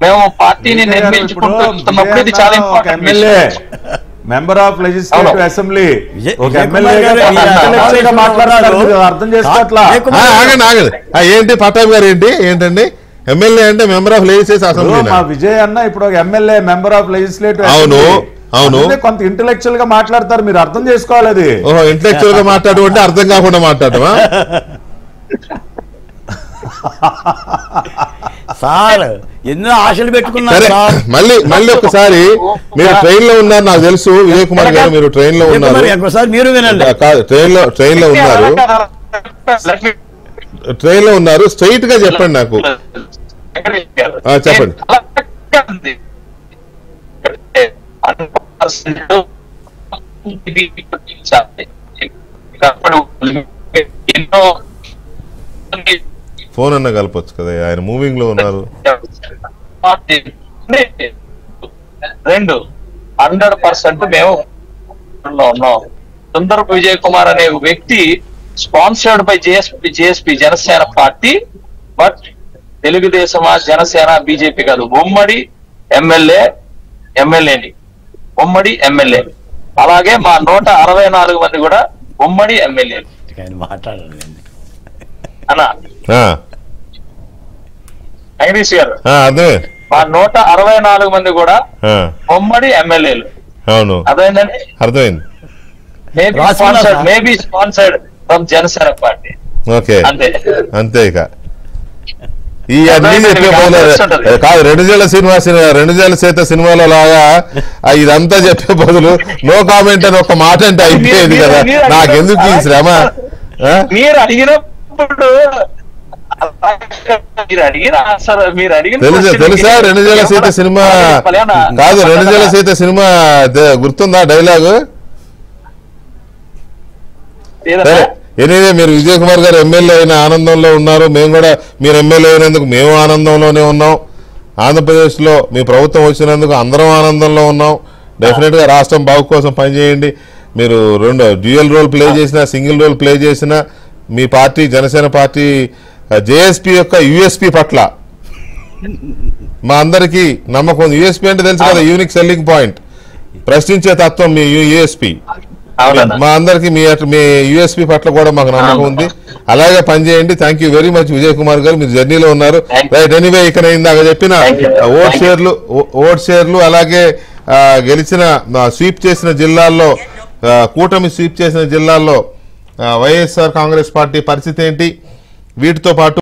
మేము పార్టీని నిర్మించుకుంటూ వెళ్తున్నప్పుడు ఇది చాలా important. Member of legislative assembly ఒక ఎమ్మెల్యే అర్థం చేసుకోవట్లా. ఏంటి పటాబ్ గారు ఏంటండి ఎమ్మెల్యే అంటే మెంబర్ ఆఫ్ లెజిస్లేటివ్ అసెంబ్లీ? మా విజయ్ అన్న ఇప్పుడు ఒక ఎమ్మెల్యే మెంబర్ ఆఫ్ లెజిస్లేటివ్. అవును, కొంత ఇంటెలెక్చువల్ గా మాట్లాడతారు, మీరు అర్థం చేసుకోవాలి. అది ఇంటెలెక్చువల్ గా మాట్లాడటం అంటే అర్థం కాకుండా మాట్లాడటమా? సార్ ఎన్నో ఆశలు పెట్టుకున్నారు. మళ్ళీ ఒకసారి మీరు ట్రైన్ లో ఉన్నారు, నాకు తెలుసు విజయ్ కుమార్ గారు మీరు ట్రైన్ లో ఉన్నారు. మీరు వినండి, ట్రైన్ లో ఉన్నారు, స్ట్రైట్ గా చెప్పండి నాకు, చెప్పండి. ఫోన్ అన్న కలపొచ్చు కదా, ఆయన మూవింగ్ లో ఉన్నారు. 100% మేము ఉన్నాం. సుందరపు విజయ్ కుమార్ అనే వ్యక్తి sponsored by JSP Janasena party, but తెలుగుదేశమా జనసేన బీజేపీ కాదు, ఉమ్మడి ఎమ్మెల్యేని ఉమ్మడి ఎమ్మెల్యే. అలాగే మా 164 మంది కూడా ఉమ్మడి ఎమ్మెల్యేలు. అన్నా జగదీష్ గారు, మా 164 మంది కూడా ఉమ్మడి ఎమ్మెల్యేలు. అవును అర్థమైందండి. అర్థమైంది. Maybe sponsored from Janasena party. Okay అంతే అంతే. ఇక ఈ అన్ని చెప్పే బదులు కాదు రెండుజేళ్ల సీత సినిమాలో లాగా ఇదంతా చెప్పే బదులు నో కామెంట్ అని ఒక మాట అంటే అయిపోయేది కదా. నాకెందుకు ఈ శ్రమ? మీరు అడిగినప్పుడు తెలుసా రెండుజేళ్ల సీత సినిమా కాదు, రెండుజేళ్ల సీత సినిమా గుర్తుందా డైలాగు? సరే ఎనీవే, మీరు విజయ్ కుమార్ గారు ఎమ్మెల్యే అయిన ఆనందంలో ఉన్నారు, మేము కూడా మీరు ఎమ్మెల్యే అయినందుకు మేము ఆనందంలోనే ఉన్నాం. ఆంధ్రప్రదేశ్లో మీ ప్రభుత్వం వచ్చినందుకు అందరం ఆనందంలో ఉన్నాం. డెఫినెట్గా రాష్ట్రం బాగు కోసం పనిచేయండి. మీరు డ్యూయల్ రోల్ ప్లే చేసినా సింగిల్ రోల్ ప్లే చేసినా మీ పార్టీ జనసేన పార్టీ జేఎస్పీ యొక్క యూఎస్పీ పట్ల మా అందరికీ నమ్మకం ఉంది. యూఎస్పీ అంటే తెలుసు కదా, యూనిక్ సెల్లింగ్ పాయింట్, ప్రశ్నించే తత్వం మీ యూఎస్పీ. మా అందరికి మీ యూఎస్పీ పట్ల కూడా మాకు నమ్మకం ఉంది. అలాగే పనిచేయండి. Thank you very much Vijay Kumar గారు, మీరు జర్నీలో ఉన్నారు. రైట్, ఎనీవే ఇక్కడ ఇందాక చెప్పిన ఓట్ షేర్లు అలాగే గెలిచిన స్వీప్ చేసిన జిల్లాల్లో, కూటమి స్వీప్ చేసిన జిల్లాల్లో వైఎస్ఆర్ కాంగ్రెస్ పార్టీ పరిస్థితి ఏంటి, వీటితో పాటు